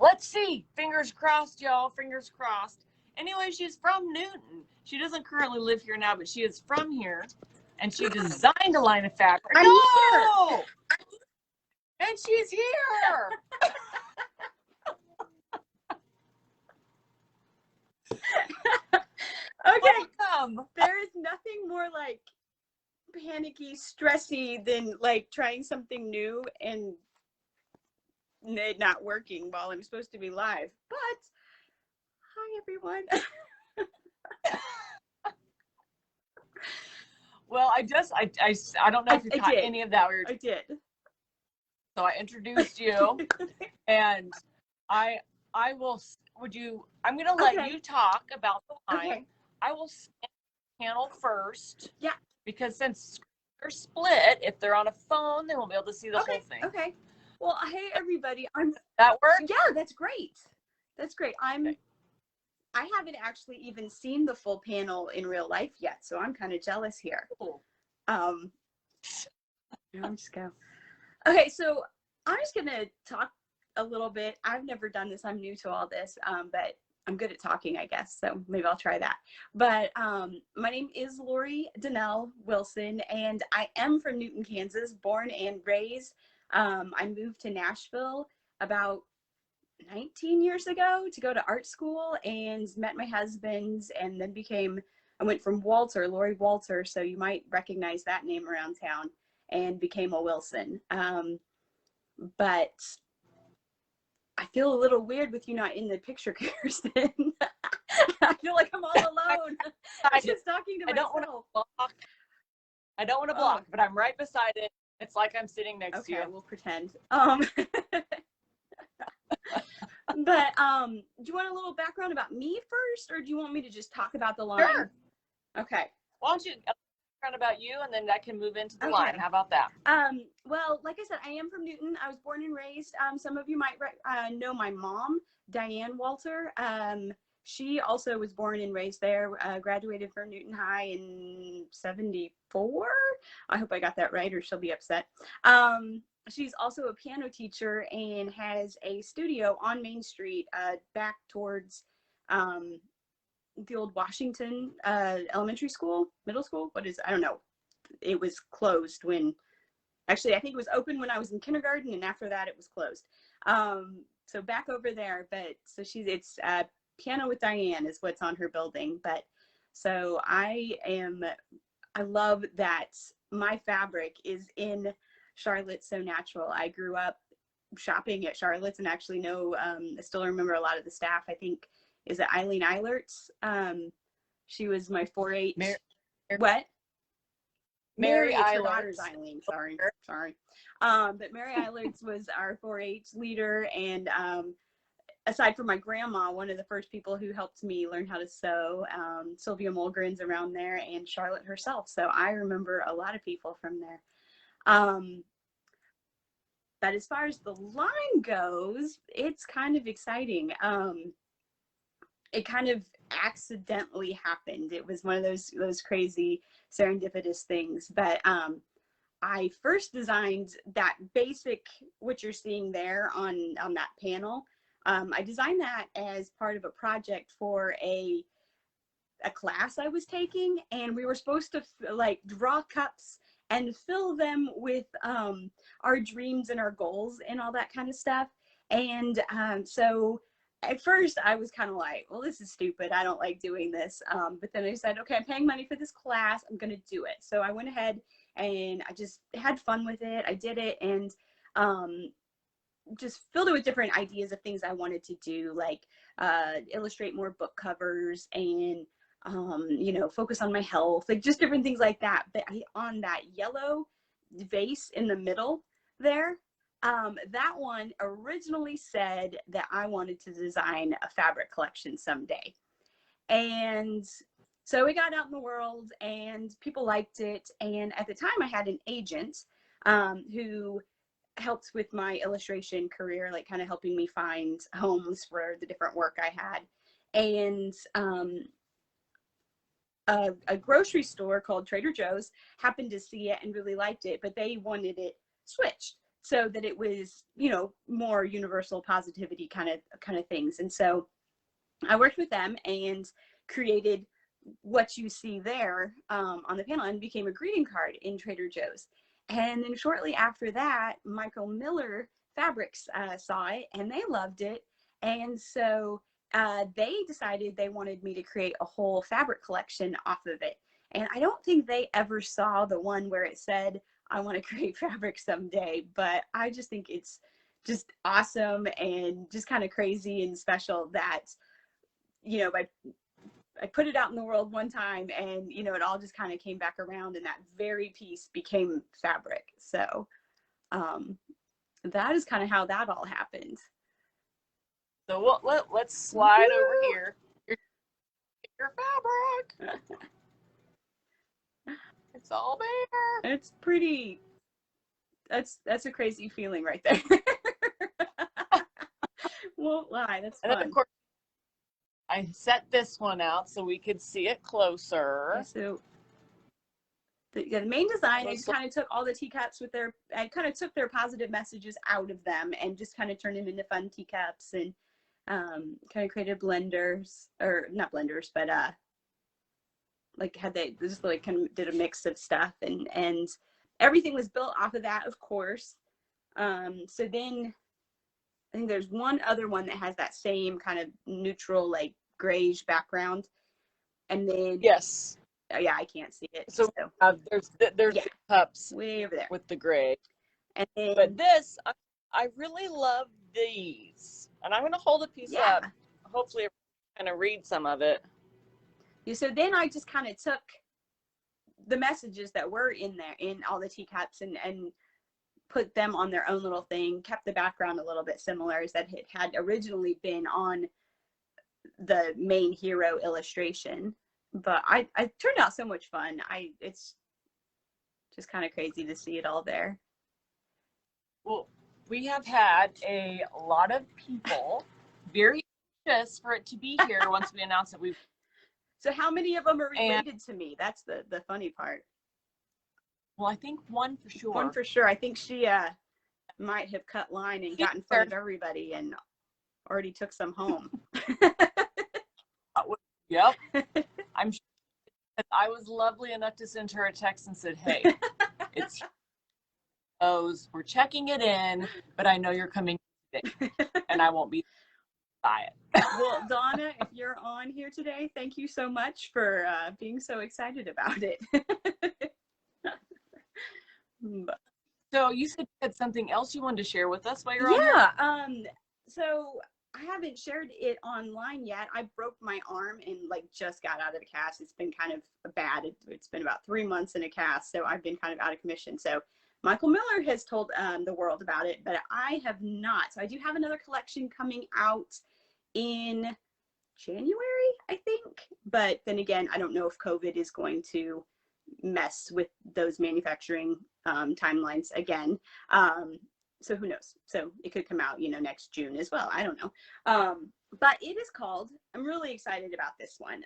Let's see. Fingers crossed, y'all. Fingers crossed. Anyway, she's from Newton. She doesn't currently live here now, but she is from here. And she designed a line of fabric. I'm here. And she's here. Okay. Welcome. There is nothing more like panicky, stressy than like trying something new and it not working while I'm supposed to be live. But hi, everyone. Well, I don't know if you caught any of that. I did. So I introduced you, and I'm going to let you talk about the line. Okay. I will scan the panel first. Yeah. Because since they're split, if they're on a phone, they won't be able to see the whole thing. Okay. Well, hey, everybody. That work? Yeah, that's great. That's great. I haven't actually even seen the full panel in real life yet, so I'm kind of jealous here. Cool. I'm just go. Okay, so I'm just gonna talk a little bit. I've never done this. I'm new to all this, but I'm good at talking, I guess. So maybe I'll try that. But my name is Danelle Wilson, and I am from Newton, Kansas, born and raised. I moved to Nashville about 19 years ago to go to art school and met my husband, and then I went from Lori Walter, so you might recognize that name around town, and became a Wilson. But I feel a little weird with you not in the picture, Kirsten. I feel like I'm all alone. I'm just talking to myself. I don't want to block, but I'm right beside it. It's like I'm sitting next to you. Okay, we'll pretend. But do you want a little background about me first, or do you want me to just talk about the line? Sure. Okay. Why don't you background about you, and then that can move into the line. How about that? Well, like I said, I am from Newton. I was born and raised. Some of you might know my mom, Danelle Wilson. She also was born and raised there, graduated from Newton High in 74. I hope I got that right, or she'll be upset. She's also a piano teacher and has a studio on Main Street, back towards the old Washington elementary school, middle school. I don't know. It was closed actually, I think it was open when I was in kindergarten, and after that it was closed. So back over there, but so it's Piano with Diane is what's on her building. But so I love that my fabric is in Charlotte's So Natural. I grew up shopping at Charlotte's and actually know, I still remember a lot of the staff. I think, is it Eileen Eilert's? She was my 4-H. What? Mary Eilert's. Eileen, sorry. But Mary Eilert's was our 4-H leader, and aside from my grandma, one of the first people who helped me learn how to sew, Sylvia Mulgren's around there, and Charlotte herself. So I remember a lot of people from there. But as far as the line goes, it's kind of exciting. It kind of accidentally happened. It was one of those crazy serendipitous things. But I first designed that basic, what you're seeing there on that panel. I designed that as part of a project for a class I was taking, and we were supposed to like draw cups and fill them with our dreams and our goals and all that kind of stuff. And so at first I was kind of like, well, this is stupid. I don't like doing this. But then I said, okay, I'm paying money for this class. I'm going to do it. So I went ahead and I just had fun with it. I did it, and just filled it with different ideas of things I wanted to do, like illustrate more book covers and focus on my health, like just different things like that. But on that yellow vase in the middle there, that one originally said that I wanted to design a fabric collection someday. And so it got out in the world and people liked it. And at the time I had an agent who helped with my illustration career, like kind of helping me find homes for the different work I had. And a grocery store called Trader Joe's happened to see it and really liked it, but they wanted it switched. so that it was, you know, more universal positivity kind of things. And so I worked with them and created what you see there on the panel, and became a greeting card in Trader Joe's. And then shortly after that, Michael Miller Fabrics saw it and they loved it. And so they decided they wanted me to create a whole fabric collection off of it. And I don't think they ever saw the one where it said, I want to create fabric someday, but I just think it's just awesome and just kind of crazy and special that, you know, I put it out in the world one time and, you know, it all just kind of came back around and that very piece became fabric. So that is kind of how that all happened. So let's slide over here. Your fabric. It's all there. It's pretty, that's a crazy feeling right there. Won't lie, that's fun. And then of course, I set this one out so we could see it closer. Yeah, so the main design, I just kind of took all the teacups with I kind of took their positive messages out of them and just kind of turned them into fun teacups, and kind of created blenders, or not blenders, but like just like kind of did a mix of stuff, and everything was built off of that, of course. So then I think there's one other one that has that same kind of neutral, like grayish background. And then, yes. Oh, yeah, I can't see it. So there's yeah, the cups way over there with the gray. And then, but this, I really love these. And I'm going to hold a piece up. Hopefully I kind of read some of it. Yeah, so then I just kind of took the messages that were in there, in all the teacups, and put them on their own little thing, kept the background a little bit similar as that it had originally been on the main hero illustration. But I turned out so much fun. It's just kind of crazy to see it all there. Well, we have had a lot of people very anxious for it to be here once we announced that we've. So how many of them are related to me? That's the funny part. Well, I think one for sure. One for sure. I think she might have cut line and got in front of everybody and already took some home. Yep. I'm sure I was lovely enough to send her a text and said, hey, it's those, we're checking it in, but I know you're coming today and I won't be by it. Well, Donna, if you're on here today, thank you so much for being so excited about it. So you said you had something else you wanted to share with us while you're on here? So I haven't shared it online yet. I broke my arm and like just got out of a cast. It's been kind of bad. It's been about 3 months in a cast, so I've been kind of out of commission. So Michael Miller has told the world about it, but I have not. So I do have another collection coming out in January, I think. But then again, I don't know if COVID is going to mess with those manufacturing timelines again. So who knows? So it could come out, you know, next June as well. I don't know. But it is called, I'm really excited about this one.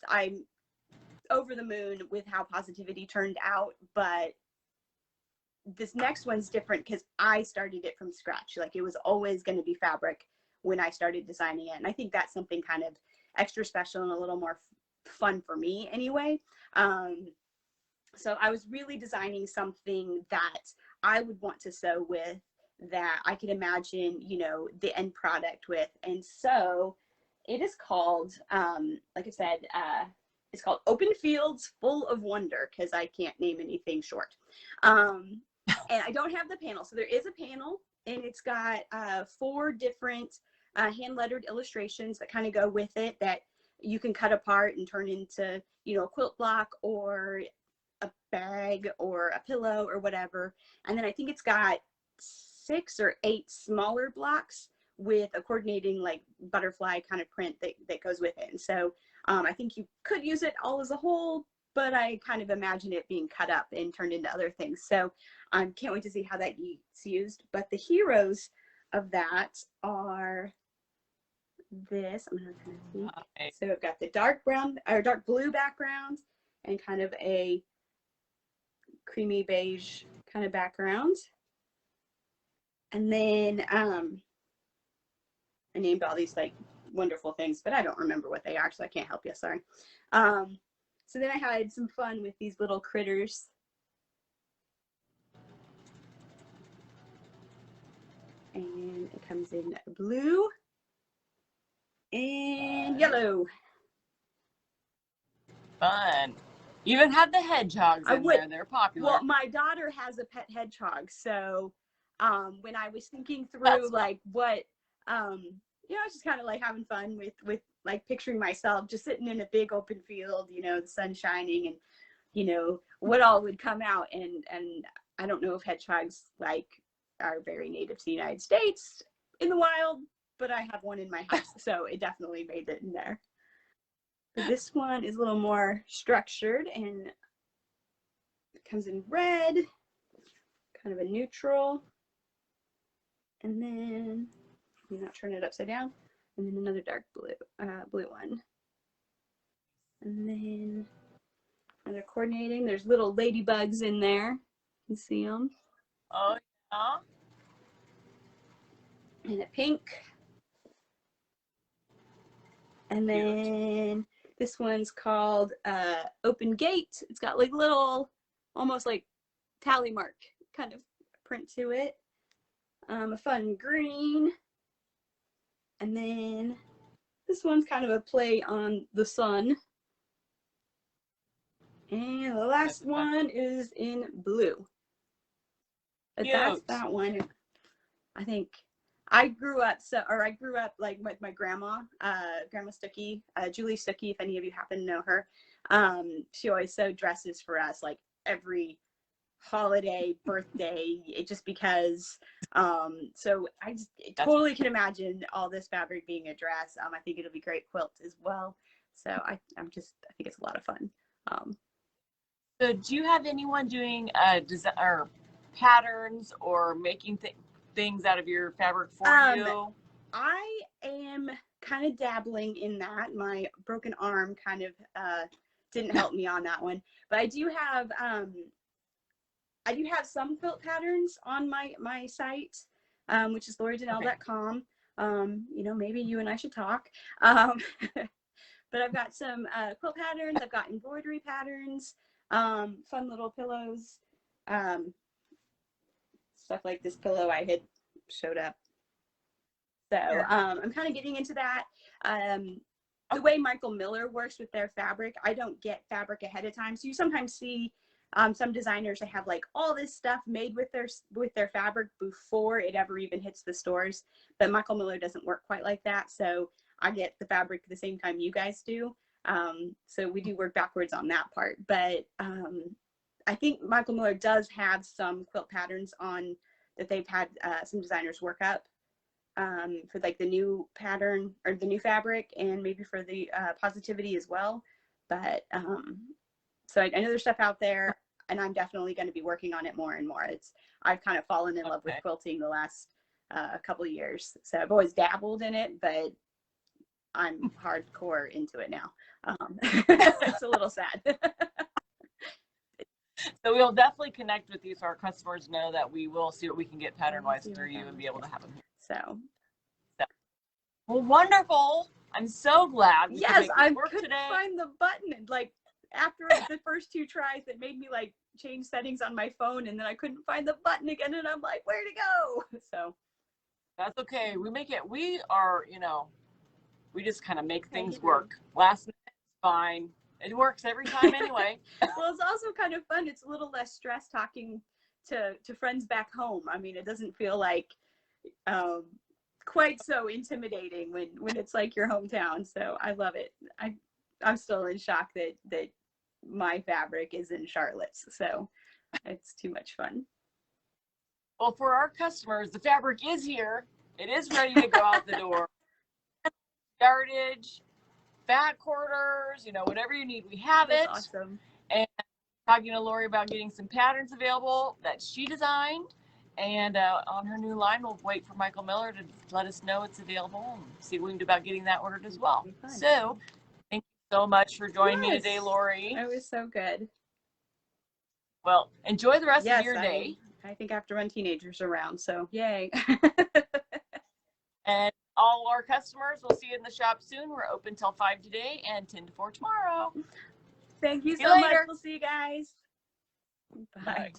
I'm over the moon with how Positivity turned out, but this next one's different because I started it from scratch. Like, it was always going to be fabric when I started designing it. And I think that's something kind of extra special and a little more fun for me anyway. So I was really designing something that I would want to sew with, that I could imagine, you know, the end product with. And so it is called, like I said, it's called Open Fields Full of Wonder, because I can't name anything short. And I don't have the panel. So there is a panel, and it's got 4 different hand lettered illustrations that kind of go with it, that you can cut apart and turn into, you know, a quilt block or a bag or a pillow or whatever. And then I think it's got 6 or 8 smaller blocks with a coordinating like butterfly kind of print that goes with it. And so I think you could use it all as a whole, but I kind of imagine it being cut up and turned into other things. So I can't wait to see how that gets used. But the heroes of that are this. I'm gonna kind of see. So I've got the dark brown or dark blue background and kind of a creamy beige kind of background. And then I named all these like wonderful things, but I don't remember what they are, so I can't help you. Sorry. So then I had some fun with these little critters. And it comes in blue and yellow. Fun. You even have the hedgehogs in there. They're popular. Well, my daughter has a pet hedgehog, so when I was thinking through like what you know, I was just kind of like having fun with like picturing myself just sitting in a big open field, you know, the sun shining, and you know what all would come out. And I don't know if hedgehogs like are very native to the United States in the wild, but I have one in my house, so it definitely made it in there. But this one is a little more structured, and it comes in red, kind of a neutral, and then I'm not turn it upside down, and then another dark blue one, and then another coordinating. There's little ladybugs in there. You can see them. Oh yeah. And a pink, and then this one's called Open Gate. It's got like little, almost like tally mark kind of print to it. A fun green. And then this one's kind of a play on the sun. And the last one is in blue. But that's that one. I think I grew up like with my grandma, Grandma Stuckey, Julie Stuckey, if any of you happen to know her. She always sewed dresses for us like every holiday, birthday, just because. So I just totally can imagine all this fabric being a dress. I think it'll be great quilt as well. So I think it's a lot of fun. So do you have anyone doing design or patterns or making things out of your fabric for you? I am kind of dabbling in that. My broken arm kind of didn't help me on that one, but I do have some quilt patterns on my site, which is LoriDanelle.com. You know, maybe you and I should talk. But I've got some quilt patterns. I've got embroidery patterns, fun little pillows, stuff like this pillow I had showed up. So I'm kind of getting into that. The way Michael Miller works with their fabric, I don't get fabric ahead of time. So you sometimes see some designers that have like all this stuff made with their fabric before it ever even hits the stores. But Michael Miller doesn't work quite like that. So I get the fabric the same time you guys do. So we do work backwards on that part. But I think Michael Miller does have some quilt patterns on that they've had some designers work up for like the new pattern or the new fabric, and maybe for the positivity as well. But so I know there's stuff out there, and I'm definitely going to be working on it more and more. I've kind of fallen in love with quilting the last couple of years. So I've always dabbled in it, but I'm hardcore into it now. It's a little sad. So we'll definitely connect with you so our customers know that we will see what we can get pattern-wise through you and be able to have them here. So. Well, wonderful. I'm so glad. Yes, I couldn't find the button. Like after the first 2 tries, it made me like change settings on my phone, and then I couldn't find the button again, and I'm like, where to go? So. That's okay. We are, you know, we just kind of make things work. Last minute, it's fine. It works every time anyway. Well, it's also kind of fun. It's a little less stress talking to friends back home. I mean, it doesn't feel like quite so intimidating when it's like your hometown. So I love it. I'm still in shock that my fabric is in Charlotte's. So it's too much fun. Well, for our customers, the fabric is here. It is ready to go out the door. Yardage, fat quarters, you know, whatever you need, we have it. Awesome. And talking to Lori about getting some patterns available that she designed. And on her new line, we'll wait for Michael Miller to let us know it's available and see what we can do about getting that ordered as well. So thank you so much for joining me today, Lori. It was so good. Well, enjoy the rest of your day. I think I have to run teenagers around, so yay. And all our customers, we'll see you in the shop soon. We're open till 5 today and 10 to 4 tomorrow. Thank you See so you much. later. We'll see you guys. Bye. Bye.